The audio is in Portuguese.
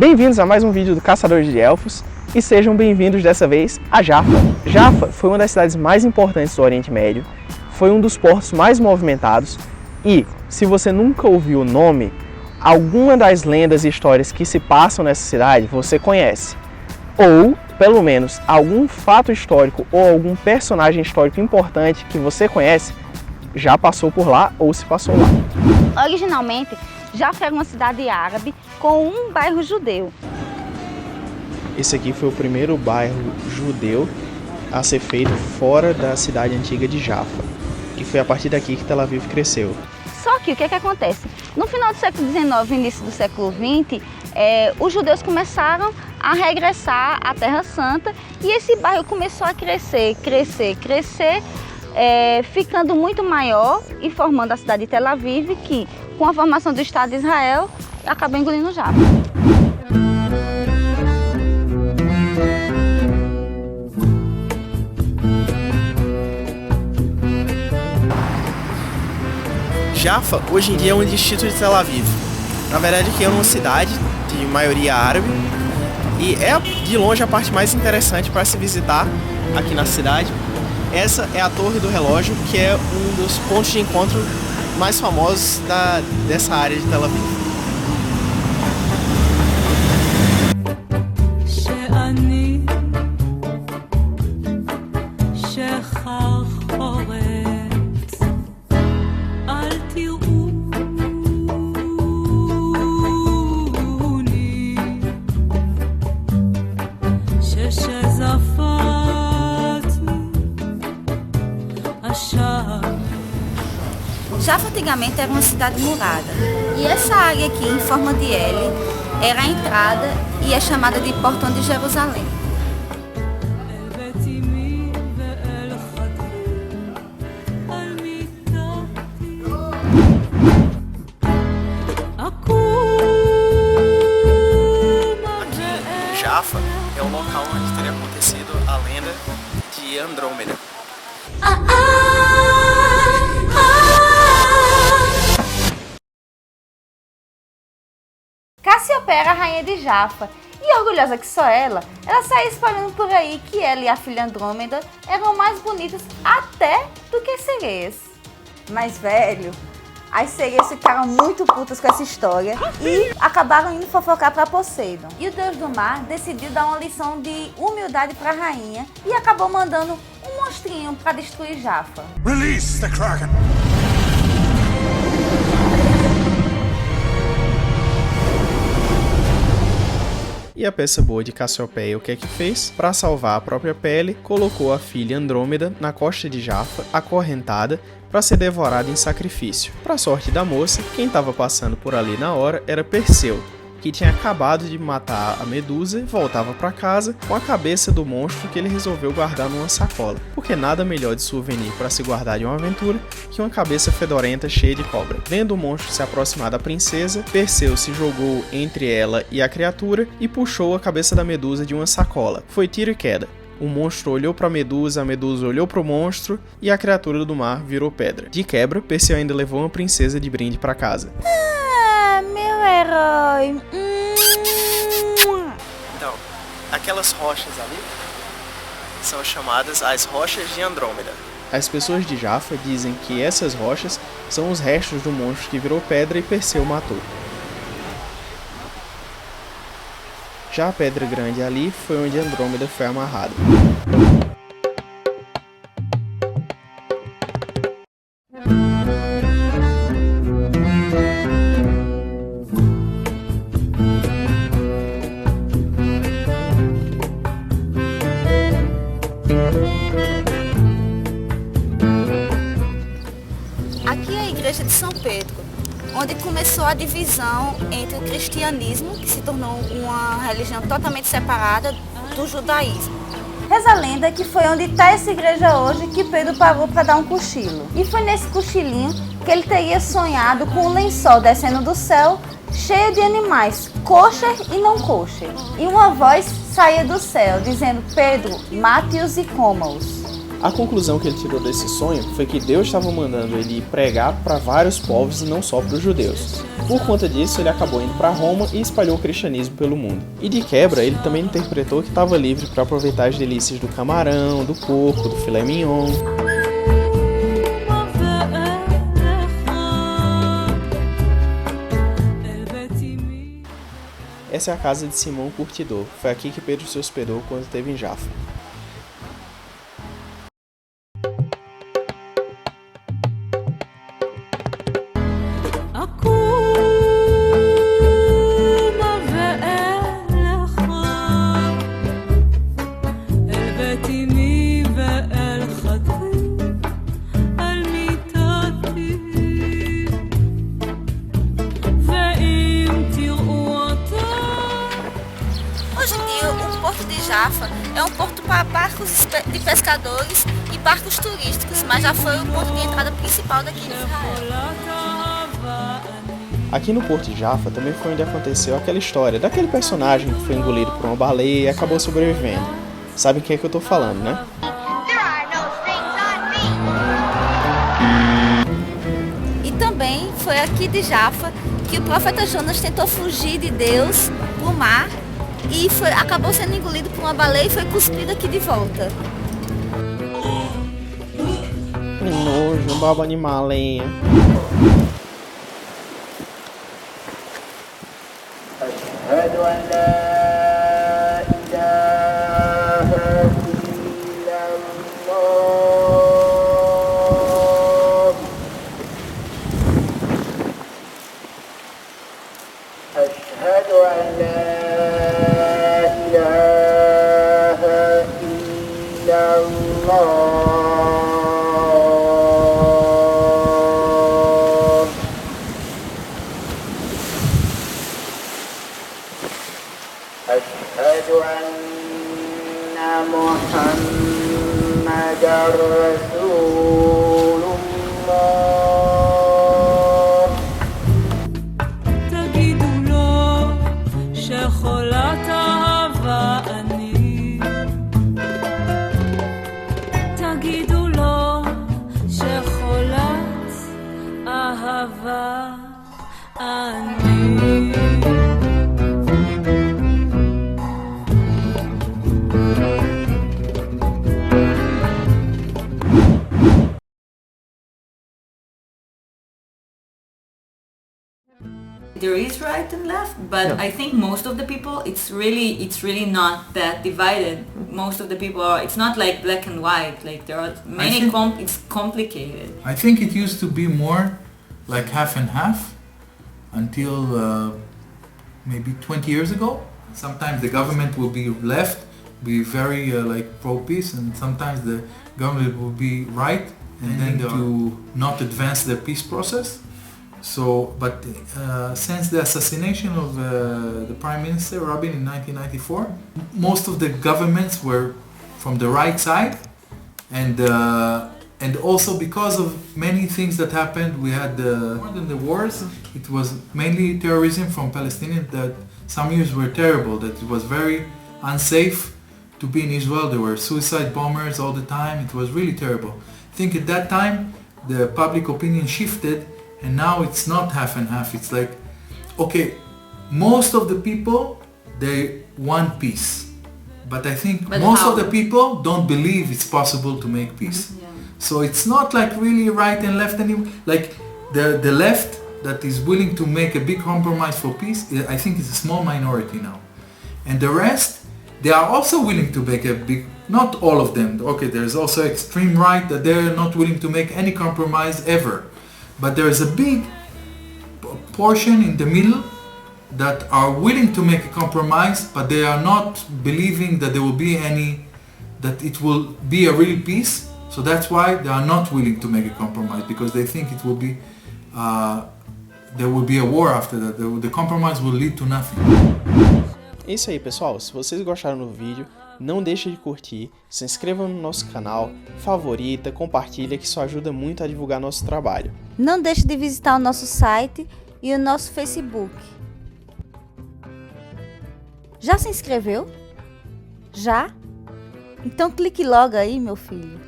Bem-vindos a mais um vídeo do Caçadores de Elfos e sejam bem-vindos dessa vez a Jaffa. Jaffa foi uma das cidades mais importantes do Oriente Médio, foi um dos portos mais movimentados e, se você nunca ouviu o nome, alguma das lendas e histórias que se passam nessa cidade você conhece. Ou, pelo menos, algum fato histórico ou algum personagem histórico importante que você conhece já passou por lá ou se passou lá. Originalmente, Jaffa era uma cidade árabe com um bairro judeu. Esse aqui foi o primeiro bairro judeu a ser feito fora da cidade antiga de Jaffa, que foi a partir daqui que Tel Aviv cresceu. Só que o que acontece? No final do século XIX e início do século XX, os judeus começaram a regressar à Terra Santa e esse bairro começou a crescer, ficando muito maior e formando a cidade de Tel Aviv, que, com a formação do Estado de Israel, acabou engolindo Jaffa. Jaffa hoje em dia é um distrito de Tel Aviv. Na verdade, aqui é uma cidade de maioria árabe e é de longe a parte mais interessante para se visitar aqui na cidade. Essa é a Torre do Relógio, que é um dos pontos de encontro mais famosos dessa área de Tel Aviv. Jaffa antigamente era uma cidade murada e essa área aqui em forma de L era a entrada e é chamada de Portão de Jerusalém. Aqui, Jaffa é o local onde teria acontecido a lenda de Andrômeda. Cassiopeia era a rainha de Jaffa e, orgulhosa que só ela saía espalhando por aí que ela e a filha Andrômeda eram mais bonitas até do que as sereias. Mas, velho, as sereias ficaram muito putas com essa história e acabaram indo fofocar para Poseidon. E o deus do mar decidiu dar uma lição de humildade para a rainha e acabou mandando um monstrinho para destruir Jaffa. Release the Kraken! E a peça boa de Cassiopeia o que é que fez? Para salvar a própria pele, colocou a filha Andrômeda na costa de Jaffa, acorrentada, para ser devorada em sacrifício. Para sorte da moça, quem estava passando por ali na hora era Perseu, que tinha acabado de matar a Medusa e voltava para casa com a cabeça do monstro que ele resolveu guardar numa sacola, porque nada melhor de souvenir para se guardar de uma aventura que uma cabeça fedorenta cheia de cobra. Vendo o monstro se aproximar da princesa, Perseu se jogou entre ela e a criatura e puxou a cabeça da Medusa de uma sacola. Foi tiro e queda. O monstro olhou para a Medusa olhou para o monstro e a criatura do mar virou pedra. De quebra, Perseu ainda levou uma princesa de brinde para casa. Meu herói. Então, aquelas rochas ali são chamadas as rochas de Andrômeda. As pessoas de Jaffa dizem que essas rochas são os restos do monstro que virou pedra e Perseu matou. Já a pedra grande ali foi onde Andrômeda foi amarrada. Aqui é a igreja de São Pedro, onde começou a divisão entre o cristianismo, que se tornou uma religião totalmente separada do judaísmo. Reza a lenda que foi onde está essa igreja hoje que Pedro parou para dar um cochilo. E foi nesse cochilinho que ele teria sonhado com um lençol descendo do céu, cheio de animais, kosher e não kosher. E uma voz saía do céu, dizendo: Pedro, mate-os e coma-os. A conclusão que ele tirou desse sonho foi que Deus estava mandando ele pregar para vários povos e não só para os judeus. Por conta disso, ele acabou indo para Roma e espalhou o cristianismo pelo mundo. E de quebra, ele também interpretou que estava livre para aproveitar as delícias do camarão, do porco, do filé mignon. Essa é a casa de Simão Curtidor. Foi aqui que Pedro se hospedou quando esteve em Jaffa. Hoje em dia, o Porto de Jaffa é um porto para barcos de pescadores e barcos turísticos, mas já foi o ponto de entrada principal daqui de Israel. Aqui no Porto de Jaffa também foi onde aconteceu aquela história daquele personagem que foi engolido por uma baleia e acabou sobrevivendo. Sabem quem é que eu tô falando, né? E também foi aqui de Jaffa que o profeta Jonas tentou fugir de Deus para o mar e acabou sendo engolido por uma baleia e foi cuspido aqui de volta. Que nojo, baba animal, lenha. أشهد أن لا إله إلا الله أشهد أن لا إله إلا الله أشهد أن محمدا رسول الله תגידו לו שחולת אהבה אני תגידו לו שחולת אהבה אני There is right and left, but I think most of the people, it's really not that divided. Most of the people are, it's not like black and white, like there are many, it's complicated. I think it used to be more like half and half until maybe 20 years ago. Sometimes the government will be left, be very like pro-peace, and sometimes the government will be right and then to not advance the peace process. So, but since the assassination of the Prime Minister Rabin in 1994, most of the governments were from the right side, and also because of many things that happened, we had more than the wars. It was mainly terrorism from Palestinians. That some years were terrible. That it was very unsafe to be in Israel. There were suicide bombers all the time. It was really terrible. I think at that time the public opinion shifted. And now it's not half and half. It's like, okay, most of the people, they want peace. But I think most of the people don't believe it's possible to make peace. Yeah. So it's not like really right and left anymore. Like the left that is willing to make a big compromise for peace, I think it's a small minority now. And the rest, they are also willing to make a big, not all of them. Okay, there's also extreme right that they're not willing to make any compromise ever. But there is a big portion in the middle that are willing to make a compromise, but they are not believing that there will be that it will be a real peace. So that's why they are not willing to make a compromise, because they think it will be, there will be a war after that. The compromise will lead to nothing. É isso aí, pessoal. Se vocês gostaram do vídeo, não deixe de curtir, se inscreva no nosso canal, favorita, compartilha, que isso ajuda muito a divulgar nosso trabalho. Não deixe de visitar o nosso site e o nosso Facebook. Já se inscreveu? Já? Então clique logo aí, meu filho.